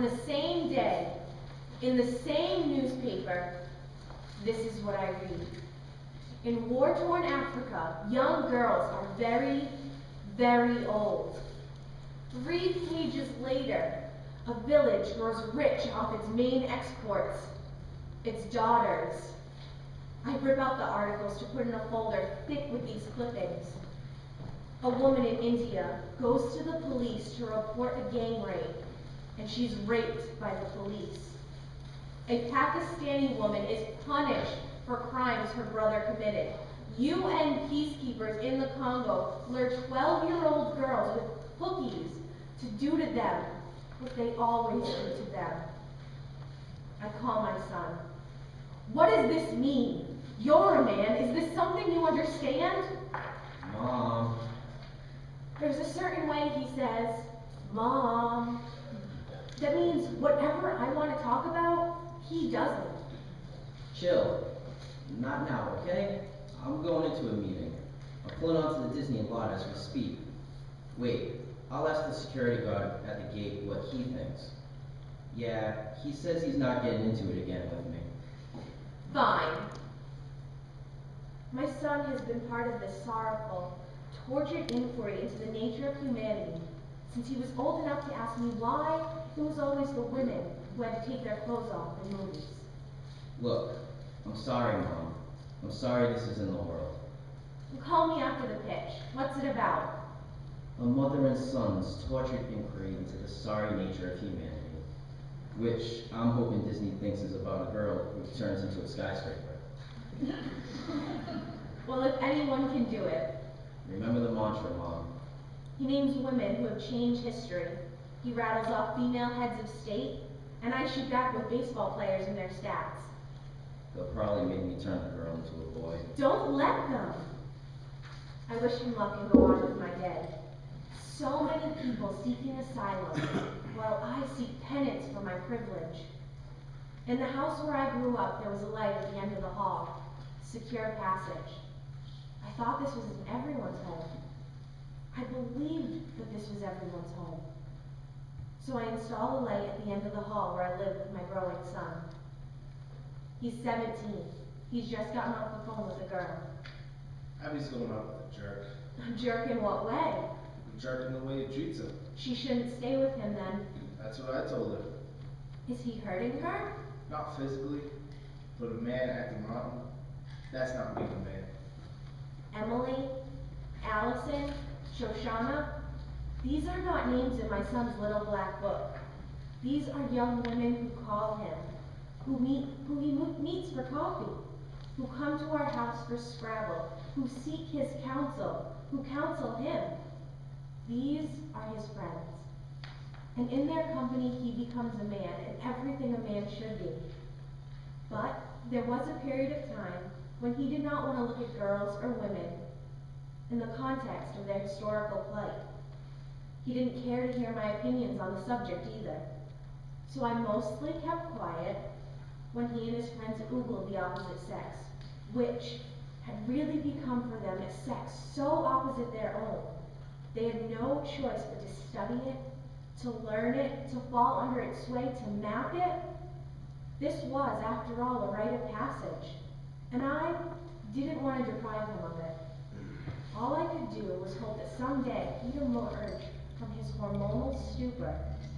On the same day, in the same newspaper, this is what I read. In war-torn Africa, young girls are very, very old. 3 pages later, a village grows rich off its main exports, its daughters. I rip out the articles to put in a folder thick with these clippings. A woman in India goes to the police to report a gang rape, and she's raped by the police. A Pakistani woman is punished for crimes her brother committed. UN peacekeepers in the Congo lure 12-year-old girls with cookies to do to them what they always do to them. I call my son. What does this mean? You're a man. Is this something you understand? Mom. There's a certain way he says, Mom. That means whatever I want to talk about, he doesn't. Chill. Not now, okay? I'm going into a meeting. I'm pulling onto the Disney lot as we speak. Wait, I'll ask the security guard at the gate what he thinks. Yeah, he says he's not getting into it again with me. Fine. My son has been part of this sorrowful, tortured inquiry into the nature of humanity since he was old enough to ask me why it was always the women who had to take their clothes off in movies. Look, I'm sorry, Mom. I'm sorry this is in the world. Call me after the pitch. What's it about? A mother and son's tortured inquiry into the sorry nature of humanity, which I'm hoping Disney thinks is about a girl who turns into a skyscraper. Well, if anyone can do it. Remember the mantra, Mom. He names women who have changed history. He rattles off female heads of state, and I shoot back with baseball players and their stats. They'll probably make me turn the girl into a boy. Don't let them. I wish him luck and go on with my day. So many people seeking asylum, while I seek penance for my privilege. In the house where I grew up, there was a light at the end of the hall. Secure passage. I thought this was in everyone's home. I believed that this was everyone's home. So I installed a light at the end of the hall where I live with my growing son. He's 17. He's just gotten off the phone with a girl. Abby's going out with a jerk. A jerk in what way? A jerk in the way he treats her. She shouldn't stay with him then. That's what I told her. Is he hurting her? Not physically, but a man acting rotten, that's not being a man. Emily, Allison, Shoshana, these are not names in my son's little black book. These are young women who call him, who he meets for coffee, who come to our house for Scrabble, who seek his counsel, who counsel him. These are his friends. And in their company he becomes a man and everything a man should be. But there was a period of time when he did not want to look at girls or women in the context of their historical plight. He didn't care to hear my opinions on the subject either. So I mostly kept quiet when he and his friends oogled the opposite sex, which had really become for them a sex so opposite their own. They had no choice but to study it, to learn it, to fall under its sway, to map it. This was, after all, a rite of passage, and I didn't want to deprive him of it. All I could do was hope that someday he'd emerge from his hormonal stupor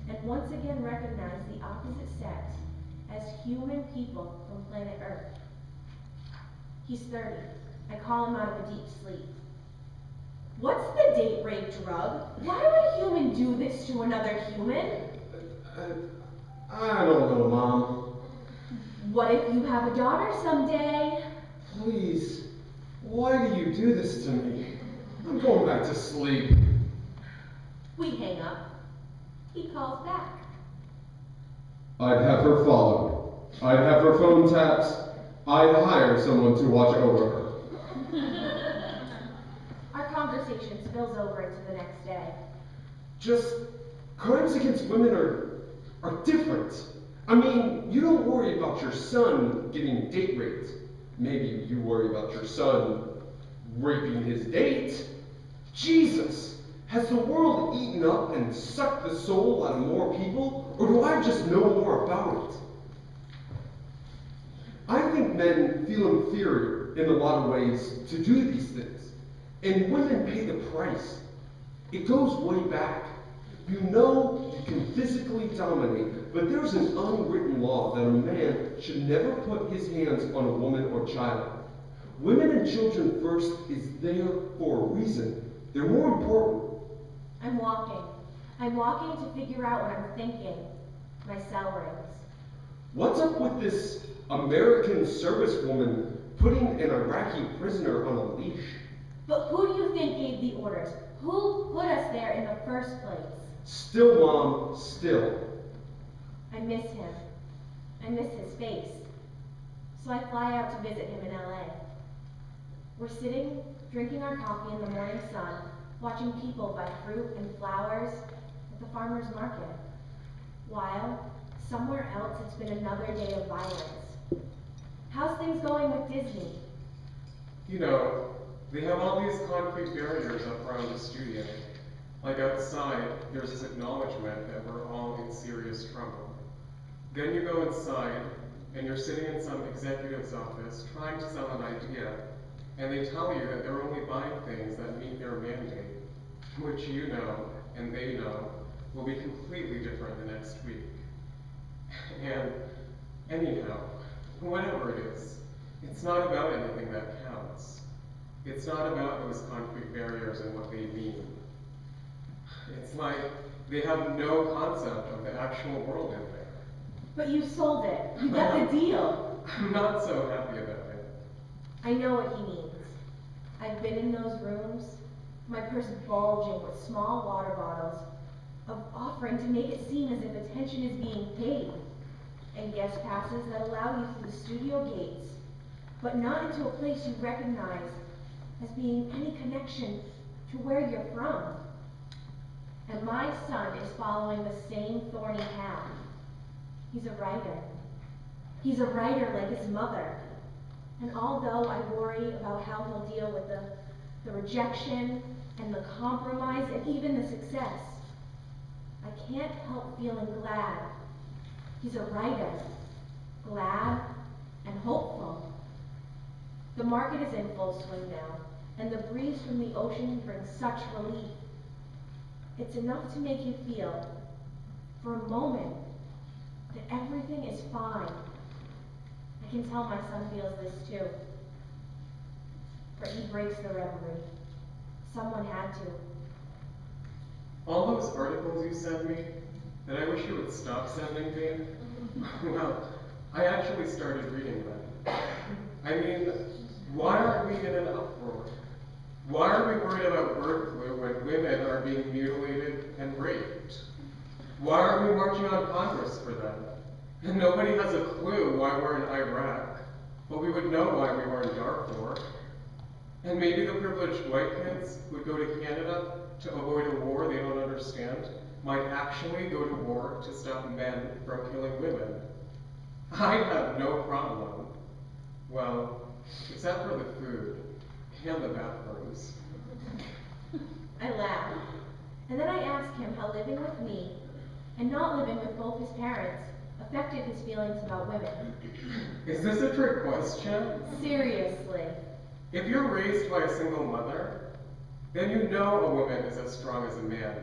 and once again recognize the opposite sex as human people from planet Earth. He's 30. I call him out of a deep sleep. What's the date rape drug? Why would a human do this to another human? I don't know, Mom. What if you have a daughter someday? Please, why do you do this to me? I'm going back to sleep. We hang up. He calls back. I'd have her followed. I'd have her phone taps. I'd hire someone to watch over her. Our conversation spills over into the next day. Just, crimes against women are different. I mean, you don't worry about your son getting date raped. Maybe you worry about your son raping his date. Jesus! Has the world eaten up and sucked the soul out of more people or do I just know more about it? I think men feel inferior in a lot of ways to do these things, and women pay the price. It goes way back. You know you can physically dominate, but there's an unwritten law that a man should never put his hands on a woman or child. Women and children first is there for a reason. They're more important. I'm walking. I'm walking to figure out what I'm thinking. My cell rings. What's up with this American servicewoman putting an Iraqi prisoner on a leash? But who do you think gave the orders? Who put us there in the first place? Still, Mom, still. I miss him. I miss his face. So I fly out to visit him in LA. We're sitting, drinking our coffee in the morning sun, watching people buy fruit and flowers at the farmer's market. While, somewhere else, it's been another day of violence. How's things going with Disney? You know, they have all these concrete barriers up around the studio. Like outside, there's this acknowledgement that we're all in serious trouble. Then you go inside, and you're sitting in some executive's office trying to sell an idea, and they tell you that they're only buying things that meet their mandate, which you know, and they know, will be completely different the next week. And anyhow, whatever it is, it's not about anything that counts. It's not about those concrete barriers and what they mean. It's like they have no concept of the actual world in there. But you sold it. You got the deal. I'm not so happy about it. I know what he means. I've been in those rooms, my purse bulging with small water bottles, of offering to make it seem as if attention is being paid, and guest passes that allow you through the studio gates, but not into a place you recognize as being any connection to where you're from. And my son is following the same thorny path. He's a writer. He's a writer like his mother. And although I worry about how he'll deal with the rejection and the compromise and even the success, I can't help feeling glad. He's a writer, glad and hopeful. The market is in full swing now, and the breeze from the ocean brings such relief. It's enough to make you feel, for a moment, that everything is fine. I can tell my son feels this too. For he breaks the reverie. Someone had to. All those articles you sent me, that I wish you would stop sending me, well, I actually started reading them. I mean, why aren't we in an uproar? Why are we worried about bird flu when women are being mutilated and raped? Why aren't we marching on Congress for them? And nobody has a clue why we're in Iraq, but we would know why we were in Darfur. And maybe the privileged white kids would go to Canada to avoid a war they don't understand, might actually go to war to stop men from killing women. I have no problem. Well, except for the food and the bathrooms. I laughed, and then I asked him how living with me and not living with both his parents affected his feelings about women. Is this a trick question? Seriously. If you're raised by a single mother, then you know a woman is as strong as a man.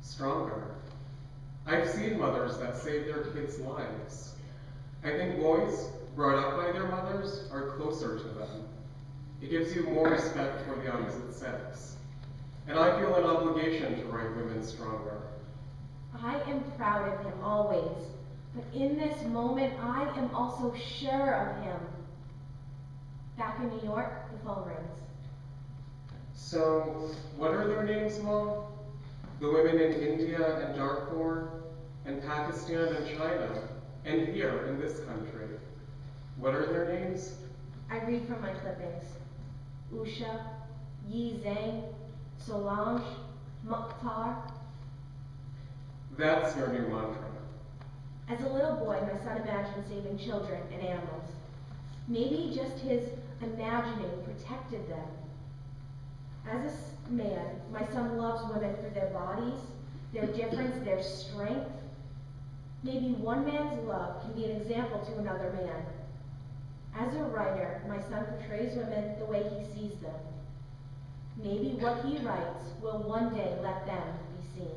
Stronger. I've seen mothers that save their kids' lives. I think boys brought up by their mothers are closer to them. It gives you more respect for the opposite sex. And I feel an obligation to write women stronger. I am proud of him always, but in this moment I am also sure of him. Back in New York, the phone rings. So, what are their names, Mom? The women in India and Darfur, and Pakistan and China, and here in this country. What are their names? I read from my clippings. Usha, Yi Zhang, Solange, Mukhtar. That's your new mantra. As a little boy, my son imagined saving children and animals. Maybe just his imagining protected them. As a man, my son loves women for their bodies, their difference, their strength. Maybe one man's love can be an example to another man. As a writer, my son portrays women the way he sees them. Maybe what he writes will one day let them be seen.